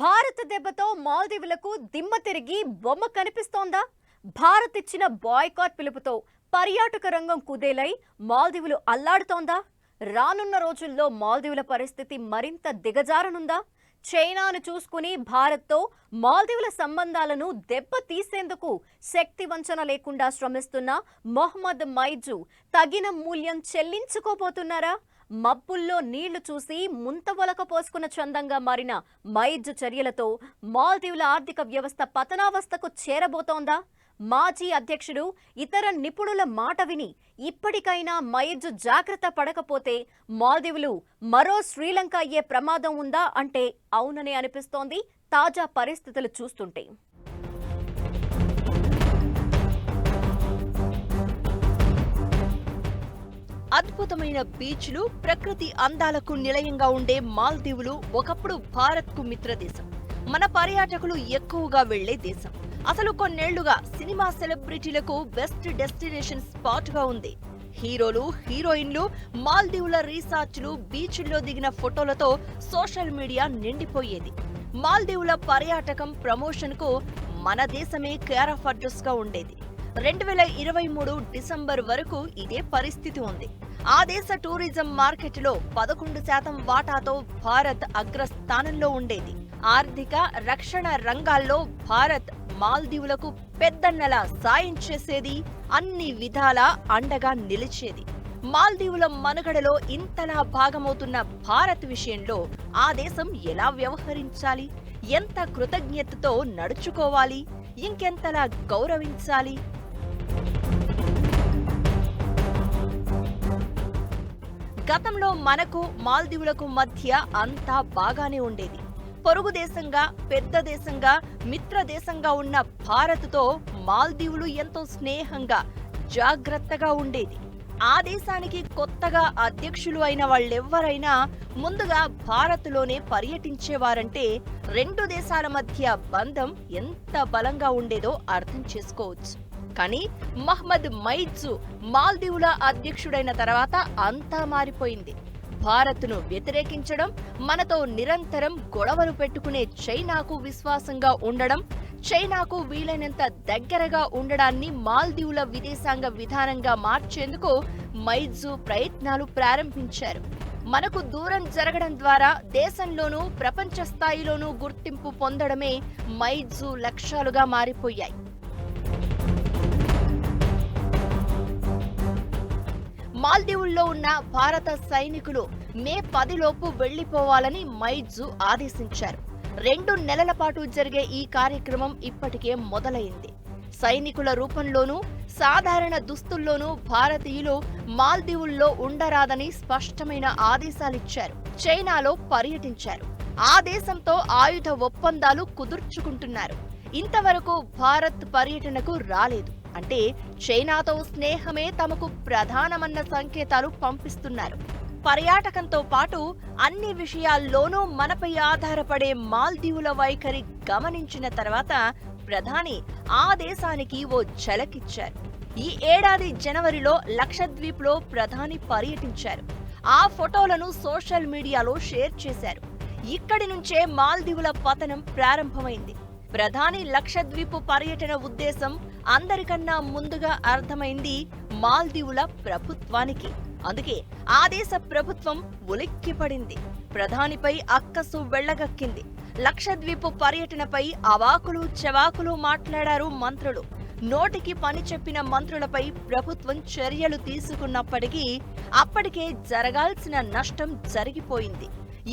భారత దెబ్బతో మాల్దీవులకు దిమ్మ తిరిగి బొమ్మ కనిపిస్తోందా? భారత్ ఇచ్చిన బాయ్కాట్ పిలుపుతో పర్యాటక రంగం కుదేలై మాల్దీవులు అల్లాడుతోందా? రానున్న రోజుల్లో మాల్దీవుల పరిస్థితి మరింత దిగజారనుందా? చైనాను చూసుకుని భారత్తో మాల్దీవుల సంబంధాలను దెబ్బ తీసేందుకు శక్తి వంచన లేకుండా శ్రమిస్తున్న మొహమ్మద్ మైజు తగిన మూల్యం చెల్లించుకోబోతున్నారా? మబ్బుల్లో నీళ్లు చూసి ముంతవొలక పోసుకున్న చందంగా మారిన మైజ్ చర్యలతో మాల్దీవుల ఆర్థిక వ్యవస్థ పతనావస్థకు చేరబోతోందా? మాజీ అధ్యక్షుడు ఇతర నిపుణుల మాట విని ఇప్పటికైనా మైజ్ జాగ్రత్త పడకపోతే మాల్దీవులు మరో శ్రీలంక అయ్యే ప్రమాదం ఉందా అంటే అవుననే అనిపిస్తోంది తాజా పరిస్థితులు చూస్తుంటే. అద్భుతమైన బీచ్లు, ప్రకృతి అందాలకు నిలయంగా ఉండే మాల్దీవులు ఒకప్పుడు భారత్కు మిత్రదేశం. మన పర్యాటకులు ఎక్కువగా వెళ్లే దేశం. అసలు కొన్నేళ్లుగా సినిమా సెలబ్రిటీలకు బెస్ట్ డెస్టినేషన్ స్పాట్ గా ఉంది. హీరోలు, హీరోయిన్లు మాల్దీవుల రీసార్చ్లు, బీచ్ల్లో దిగిన ఫోటోలతో సోషల్ మీడియా నిండిపోయేది. మాల్దీవుల పర్యాటకం ప్రమోషన్ కు మన దేశమే కేర్ ఆఫ్ అడ్రస్ గా ఉండేది. 2023 డిసెంబర్ వరకు ఇదే పరిస్థితి ఉంది. ఆ దేశ టూరిజం మార్కెట్లో 11% వాటాతో భారత్ అగ్రస్థానంలో ఉండేది. ఆర్థిక, రక్షణ రంగాల్లో భారత్ మాల్దీవులకు పెద్దన్నలా సాయం చేసేది, అన్ని విధాలా అండగా నిలిచేది. మాల్దీవుల మనుగడలో ఇంతలా భాగమవుతున్న భారత్ విషయంలో ఆ దేశం ఎలా వ్యవహరించాలి, ఎంత కృతజ్ఞతతో నడుచుకోవాలి, ఇంకెంతలా గౌరవించాలి? గతంలో మనకు మాల్దీవులకు మధ్య అంతా బాగానే ఉండేది. పొరుగు దేశంగా, పెద్ద దేశంగా, మిత్ర దేశంగా ఉన్న భారత్తో మాల్దీవులు ఎంతో స్నేహంగా, జాగ్రత్తగా ఉండేది. ఆ దేశానికి కొత్తగా అధ్యక్షులు అయిన వాళ్ళెవ్వరైనా ముందుగా భారత్లోనే పర్యటించేవారంటే రెండు దేశాల మధ్య బంధం ఎంత బలంగా ఉండేదో అర్థం చేసుకోవచ్చు. కానీ మహ్మద్ మైజు మాల్దీవుల అధ్యక్షుడైన తర్వాత అంతా మారిపోయింది. భారత్ను వ్యతిరేకించడం, మనతో నిరంతరం గొడవలు పెట్టుకునే చైనాకు విశ్వాసంగా ఉండడం, చైనాకు వీలైనంత దగ్గరగా ఉండడాన్ని మాల్దీవుల విదేశాంగ విధానంగా మార్చేందుకు మైజు ప్రయత్నాలు ప్రారంభించారు. మనకు దూరం జరగడం ద్వారా దేశంలోనూ ప్రపంచ స్థాయిలోనూ గుర్తింపు పొందడమే మైజు లక్ష్యాలుగా మారిపోయాయి. మాల్దీవుల్లో ఉన్న భారత సైనికులు మే 10 లోపు వెళ్లిపోవాలని మైజు ఆదేశించారు. 2 నెలల పాటు జరిగే ఈ కార్యక్రమం ఇప్పటికే మొదలైంది. సైనికుల రూపంలోనూ, సాధారణ దుస్తుల్లోనూ భారతీయులు మాల్దీవుల్లో ఉండరాదని స్పష్టమైన ఆదేశాలిచ్చారు. చైనాలో పర్యటించారు. ఆ దేశంతో ఆయుధ ఒప్పందాలు కుదుర్చుకుంటున్నారు. ఇంతవరకు భారత్ పర్యటనకు రాలేదు. అంటే చైనాతో స్నేహమే తమకు ప్రధానమన్న సంకేతాలు పంపిస్తున్నారు. పర్యాటకంతో పాటు అన్ని విషయాల్లోనూ మనపై ఆధారపడే మాల్దీవుల వైఖరి గమనించిన తర్వాత ప్రధాని ఆ దేశానికి ఓ ఝలకిచ్చారు. ఈ ఏడాది జనవరిలో లక్షద్వీప్లో ప్రధాని పర్యటించారు. ఆ ఫోటోలను సోషల్ మీడియాలో షేర్ చేశారు. ఇక్కడి నుంచే మాల్దీవుల పతనం ప్రారంభమైంది. ప్రధాని లక్షద్వీప్ పర్యటన ఉద్దేశం అందరికన్నా ముందుగా అర్థమైంది మాల్దీవుల ప్రభుత్వానికి. అందుకే ఆ దేశ ప్రభుత్వం ఉలిక్కిపడింది. ప్రధానిపై అక్కసు వెళ్లగక్కింది. లక్షద్వీప్ పర్యటనపై అవాకులు చెవాకులు మాట్లాడారు మంత్రులు. నోటికి పని చెప్పిన మంత్రులపై ప్రభుత్వం చర్యలు తీసుకున్నప్పటికీ అప్పటికే జరగాల్సిన నష్టం జరిగిపోయింది.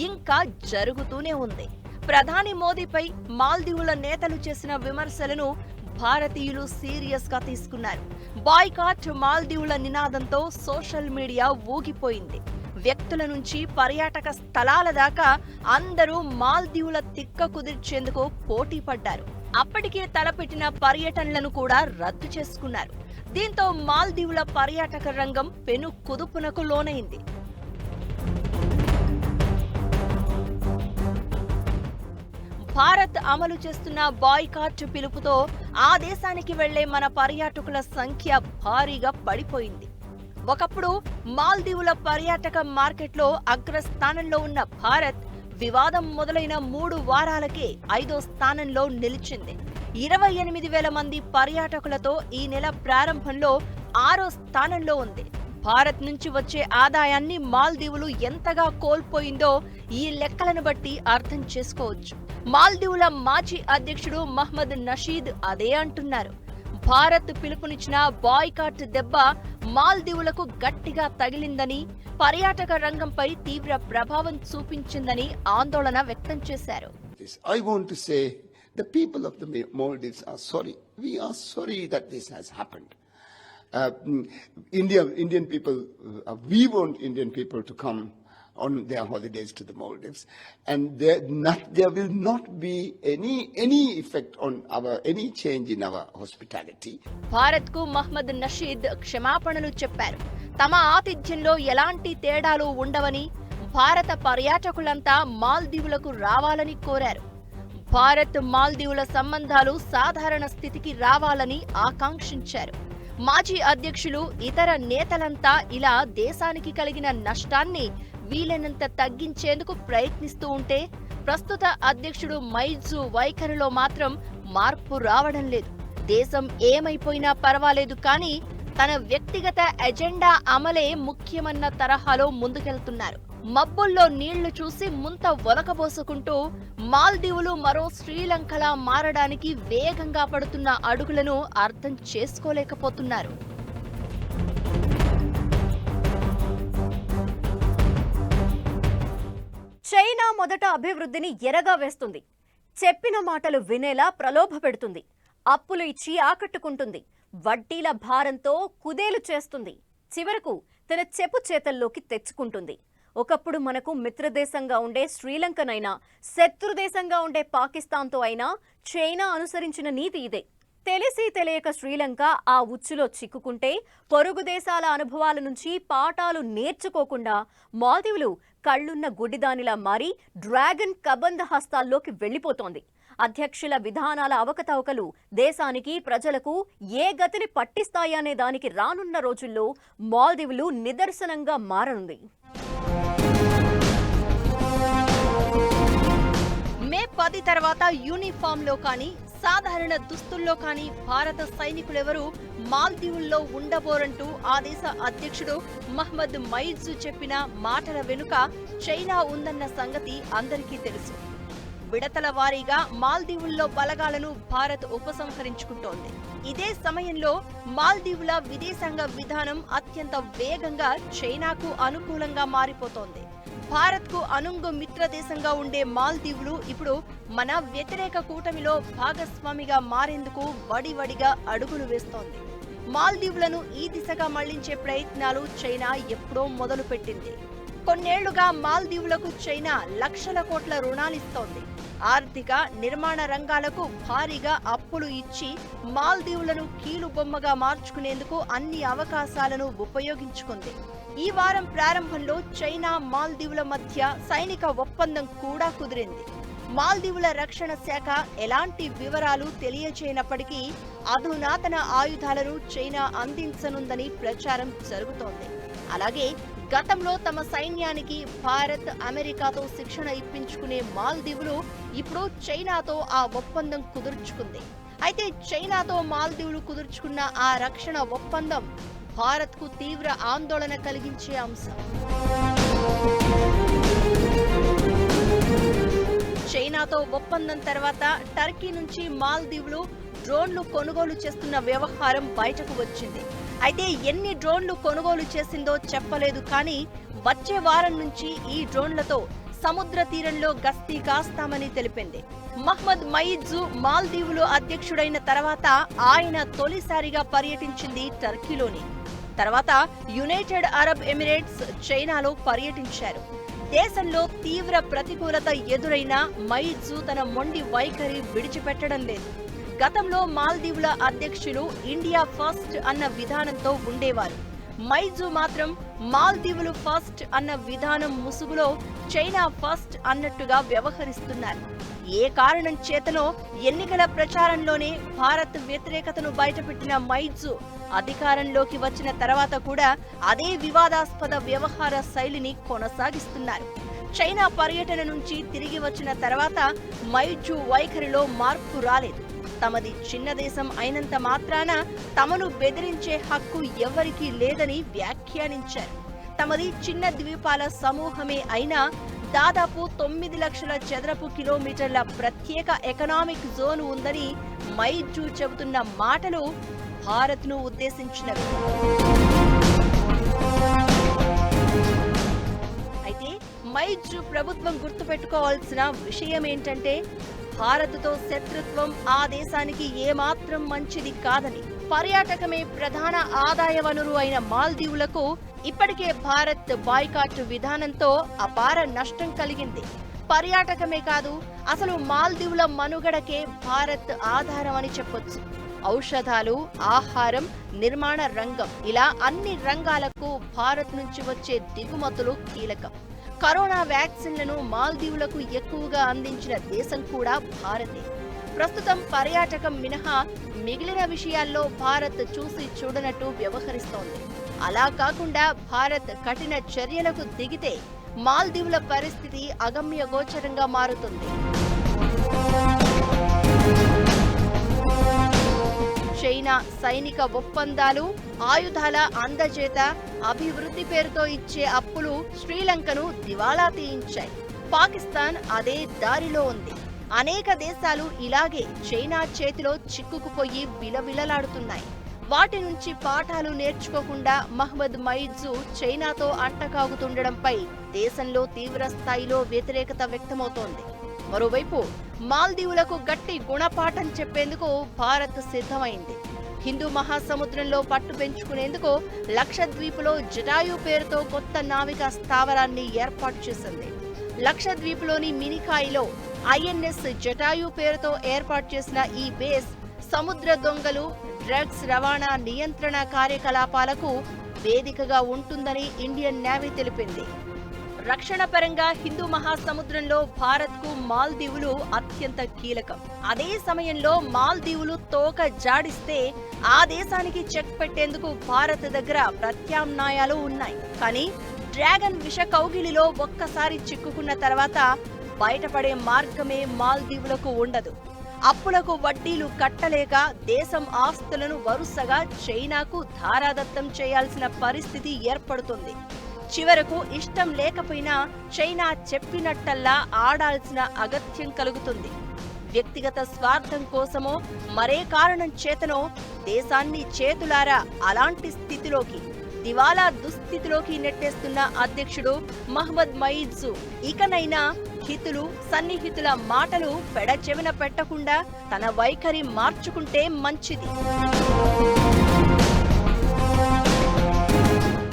ఇంకా జరుగుతూనే ఉంది. ప్రధాని మోదీపై మాల్దీవుల నేతలు చేసిన విమర్శలను భారతీయులు సీరియస్ గా తీసుకున్నారు. బాయ్కాట్ మాల్దీవుల నినాదంతో సోషల్ మీడియా ఊగిపోయింది. వ్యక్తుల నుంచి పర్యాటక స్థలాల దాకా అందరూ మాల్దీవుల తిక్క కుదిర్చేందుకు పోటీ పడ్డారు. అప్పటికే తలపెట్టిన పర్యటనలను కూడా రద్దు చేసుకున్నారు. దీంతో మాల్దీవుల పర్యాటక రంగం పెను కుదుపునకు లోనైంది. భారత్ అమలు చేస్తున్న బాయ్కాట్ పిలుపుతో ఆ దేశానికి వెళ్లే మన పర్యాటకుల సంఖ్య భారీగా పడిపోయింది. ఒకప్పుడు మాల్దీవుల పర్యాటక మార్కెట్లో అగ్రస్థానంలో ఉన్న భారత్ వివాదం మొదలైన 3 వారాలకే 5వ స్థానంలో నిలిచింది. 28,000 మంది పర్యాటకులతో ఈ నెల ప్రారంభంలో 6వ స్థానంలో ఉంది. భారత్ నుంచి వచ్చే ఆదాయాన్ని మాల్దీవులు ఎంతగా కోల్పోయిందో ఈ లెక్కలను బట్టి అర్థం చేసుకోవచ్చు. మాల్దీవుల మాజీ అధ్యక్షుడు మహ్మద్ నషీద్ అదే అంటున్నారు. భారత్ పిలుపునిచ్చిన బాయ్కాట్ దెబ్బ మాల్దీవులకు గట్టిగా తగిలిందని, పర్యాటక రంగంపై తీవ్ర ప్రభావం చూపించిందని ఆందోళన వ్యక్తం చేశారు. I want to say the people of the Maldives are sorry. We are sorry that this has happened. Indian people, we want Indian people to come on their holidays to the Maldives, and there will not be any effect on any change in our hospitality. Bharat కు మహ్మద్ నషీద్ క్షమాపణలు చెప్పారు. తమ ఆతిథ్యంలో ఎలాంటి తేడాలు ఉండవని, భారత పర్యాటకులంతా మాల్దీవులకు రావాలని కోరారు. భారత్ మాల్దీవుల సంబంధాలు సాధారణ స్థితికి రావాలని ఆకాంక్షించారు. మాజీ అధ్యక్షులు, ఇతర నేతలంతా ఇలా దేశానికి కలిగిన నష్టాన్ని వీలైనంత తగ్గించేందుకు ప్రయత్నిస్తూ ఉంటే, ప్రస్తుత అధ్యక్షుడు మైజు వైఖరిలో మాత్రం మార్పు రావడం లేదు. దేశం ఏమైపోయినా పర్వాలేదు కానీ తన వ్యక్తిగత ఎజెండా అమలే ముఖ్యమన్న తరహాలో ముందుకెళ్తున్నారు. మబ్బుల్లో నీళ్లు చూసి ముంత ఒలకబోసుకుంటూ మాల్దీవులు మరో శ్రీలంకలా మారడానికి వేగంగా పడుతున్న అడుగులను అర్థం చేసుకోలేకపోతున్నారు. చైనా మొదట అభివృద్ధిని ఎరగా వేస్తుంది. చెప్పిన మాటలు వినేలా ప్రలోభ పెడుతుంది. అప్పులు ఇచ్చి ఆకట్టుకుంటుంది. వడ్డీల భారంతో కుదేలు చేస్తుంది. చివరకు తన చెప్పు చేతల్లోకి తెచ్చుకుంటుంది. ఒకప్పుడు మనకు మిత్రదేశంగా ఉండే శ్రీలంకనైనా, శత్రుదేశంగా ఉండే పాకిస్తాన్తో అయినా చైనా అనుసరించిన నీతి ఇదే. తెలిసి తెలియక శ్రీలంక ఆ ఉచ్చులో చిక్కుకుంటే పొరుగు దేశాల అనుభవాల నుంచి పాఠాలు నేర్చుకోకుండా మాల్దీవులు కళ్ళున్న గుడ్డిదానిలా మారి డ్రాగన్ కబంధ హస్తాల్లోకి వెళ్లిపోతోంది. అధ్యక్షుల విధానాల అవకతవకలు దేశానికి, ప్రజలకు ఏ గతిని పట్టిస్తాయనే దానికి రానున్న రోజుల్లో మాల్దీవులు నిదర్శనంగా మారనుంది. మే 10 తర్వాత యూనిఫామ్లో కానీ, సాధారణ దుస్తుల్లో కానీ భారత సైనికులెవరూ మాల్దీవుల్లో ఉండబోరంటూ ఆ దేశ అధ్యక్షుడు మహ్మద్ మైజు చెప్పిన మాటల వెనుక చైనా ఉందన్న సంగతి అందరికీ తెలుసు. విడతల వారీగా మాల్దీవుల్లో బలగాలను భారత్ ఉపసంహరించుకుంటోంది. ఇదే సమయంలో మాల్దీవుల విదేశాంగ విధానం అత్యంత వేగంగా చైనాకు అనుకూలంగా మారిపోతోంది. భారత్ కు అనుంగు మిత్ర దేశంగా ఉండే మాల్దీవులు ఇప్పుడు మన వ్యతిరేక కూటమిలో భాగస్వామిగా మారేందుకు వడివడిగా అడుగులు వేస్తోంది. మాల్దీవులను ఈ దిశగా మళ్లించే ప్రయత్నాలు చైనా ఎప్పుడో మొదలుపెట్టింది. కొన్నేళ్లుగా మాల్దీవులకు చైనా లక్షల కోట్ల రుణాలిస్తోంది. ఆర్థిక, నిర్మాణ రంగాలకు భారీగా అప్పులు ఇచ్చి మాల్దీవులను కీలుబొమ్మగా మార్చుకునేందుకు అన్ని అవకాశాలను ఉపయోగించుకుంది. ఈ వారం ప్రారంభంలో చైనా, మాల్దీవుల మధ్య సైనిక ఒప్పందం కూడా కుదిరింది. మాల్దీవుల రక్షణ శాఖ ఎలాంటి వివరాలు తెలియచేయనప్పటికీ అధునాతన ఆయుధాలను చైనా అందించనుందని ప్రచారం జరుగుతోంది. అలాగే గతంలో తమ సైన్యానికి భారత్, అమెరికాతో శిక్షణ ఇప్పించుకునే మాల్దీవులు ఇప్పుడు చైనాతో ఆ ఒప్పందం కుదుర్చుకుంది. అయితే చైనాతో మాల్దీవులు కుదుర్చుకున్న ఆ రక్షణ ఒప్పందం భారత్కు తీవ్ర ఆందోళన కలిగించే అంశం. చైనాతో ఒప్పందం తర్వాత టర్కీ నుంచి మాల్దీవులు డ్రోన్లు కొనుగోలు చేస్తున్న వ్యవహారం బయటకు వచ్చింది. అయితే ఎన్ని డ్రోన్లు కొనుగోలు చేసిందో చెప్పలేదు కానీ వచ్చే వారం నుంచి ఈ డ్రోన్లతో సముద్ర తీరంలో గస్తీ కాస్తామని తెలిపింది. మహ్మద్ మైజు మాల్దీవులు అధ్యక్షుడైన తర్వాత ఆయన తొలిసారిగా పర్యటించింది టర్కీలోని. తర్వాత యునైటెడ్ అరబ్ ఎమిరేట్స్, చైనాలో పర్యటించారు. దేశంలో తీవ్ర ప్రతికూలత ఎదురైనా మైజు తన మొండి వైఖరి విడిచిపెట్టడం లేదు. గతంలో మాల్దీవుల అధ్యక్షులు ఇండియా ఫస్ట్ అన్న విధానంతో ఉండేవారు. మైజు మాత్రం మాల్దీవులు ఫస్ట్ అన్న విధానం ముసుగులో చైనా ఫస్ట్ అన్నట్టుగా వ్యవహరిస్తున్నారు. ఏ కారణం చేతనో ఎన్నికల ప్రచారంలోనే భారత్ వ్యతిరేకతను బయటపెట్టిన మైజు అధికారంలోకి వచ్చిన తర్వాత కూడా అదే వివాదాస్పద వ్యవహార శైలిని కొనసాగిస్తున్నారు. చైనా పర్యటన నుంచి తిరిగి వచ్చిన తర్వాత మైజు వైఖరిలో మార్పు రాలేదు. తమది చిన్న దేశం అయినంత మాత్రాన తమను బెదిరించే హక్కు ఎవరికీ లేదని వ్యాఖ్యానించారు. తమది చిన్న ద్వీపాల సమూహమే అయినా దాదాపు 9 లక్షల చదరపు కిలోమీటర్ల ప్రత్యేక ఎకనామిక్ జోన్ ఉందని మైజు చెబుతున్న మాటలు భారత్ను ఉద్దేశించినవి. అయితే మైజు ప్రభుత్వం గుర్తుపెట్టుకోవాల్సిన విషయం ఏంటంటే, భారత్తో శత్రుత్వం ఆ దేశానికి ఏమాత్రం మంచిది కాదని. పర్యాటకమే ప్రధాన ఆదాయ వనరు అయిన మాల్దీవులకు ఇప్పటికే భారత్ బాయ్కాట్ విధానంతో అపార నష్టం కలిగింది. పర్యాటకమే కాదు, అసలు మాల్దీవుల మనుగడకే భారత్ ఆధారం అని చెప్పొచ్చు. ఔషధాలు, ఆహారం, నిర్మాణ రంగం ఇలా అన్ని రంగాలకు భారత్ నుంచి వచ్చే దిగుమతులు కీలకం. కరోనా వ్యాక్సిన్లను మాల్దీవులకు ఎక్కువగా అందించిన దేశం కూడా భారతే. ప్రస్తుతం పర్యాటకం మినహా మిగిలిన విషయాల్లో భారత్ చూసి చూడనట్టు వ్యవహరిస్తోంది. అలా కాకుండా భారత్ కఠిన చర్యలకు దిగితే మాల్దీవుల పరిస్థితి అగమ్య గోచరంగా మారుతుంది. చైనా సైనిక ఒప్పందాలు, ఆయుధాల అందజేత, అభివృద్ధి పేరుతో ఇచ్చే అప్పులు శ్రీలంకను దివాళా తీయించాయి. పాకిస్తాన్ అదే దారిలో ఉంది. అనేక దేశాలు ఇలాగే చైనా చేతిలో చిక్కుకుపోయి విలవిలలాడుతున్నాయి. వాటి నుంచి పాఠాలు నేర్చుకోకుండా మహ్మద్ మైజు చైనాతో అంటకాగుతుండడంపై దేశంలో తీవ్ర స్థాయిలో వ్యతిరేకత వ్యక్తమవుతోంది. మరోవైపు మాల్దీవులకు గట్టి గుణపాఠం చెప్పేందుకు భారత్ సిద్ధమైంది. హిందూ మహాసముద్రంలో పట్టు పెంచుకునేందుకు లక్షద్వీపులో జటాయు పేరుతో కొత్త నావికా స్థావరాన్ని ఏర్పాటు చేసింది. లక్షద్వీపులోని మినికాయిలో ఐఎన్ఎస్ జటాయు పేరుతో ఏర్పాటు చేసిన ఈ బేస్ సముద్ర దొంగలు, డ్రగ్స్ రవాణా నియంత్రణ కార్యకలాపాలకు వేదికగా ఉంటుందని ఇండియన్ నేవీ తెలిపింది. రక్షణ పరంగా హిందూ మహాసముద్రంలో భారత్కు మాల్దీవులు అత్యంత కీలకం. అదే సమయంలో మాల్దీవులు తోక జాడిస్తే ఆ దేశానికి చెక్ పెట్టేందుకు భారత్ దగ్గర ప్రత్యామ్నాయాలు ఉన్నాయి. కానీ డ్రాగన్ విష కౌగిలిలో ఒక్కసారి చిక్కుకున్న తర్వాత బయటపడే మార్గమే మాల్దీవులకు ఉండదు. అప్పులకు వడ్డీలు కట్టలేక దేశం ఆస్తులను వరుసగా చైనాకు ధారాదత్తం చేయాల్సిన పరిస్థితి ఏర్పడుతుంది. చివరకు ఇష్టం లేకపోయినా చైనా చెప్పినట్టల్లా ఆడాల్సిన అగత్యం కలుగుతుంది. వ్యక్తిగత స్వార్థం కోసమో మరే కారణం చేతనో దేశాన్ని చేతులారా అలాంటి స్థితిలోకి, దివాలా దుస్థితిలోకి నెట్టేస్తున్న అధ్యక్షుడు మహ్మద్ మైజు ఇకనైనా హితులు, సన్నిహితుల మాటలు పెడచెవిన పెట్టకుండా తన వైఖరి మార్చుకుంటే మంచిది.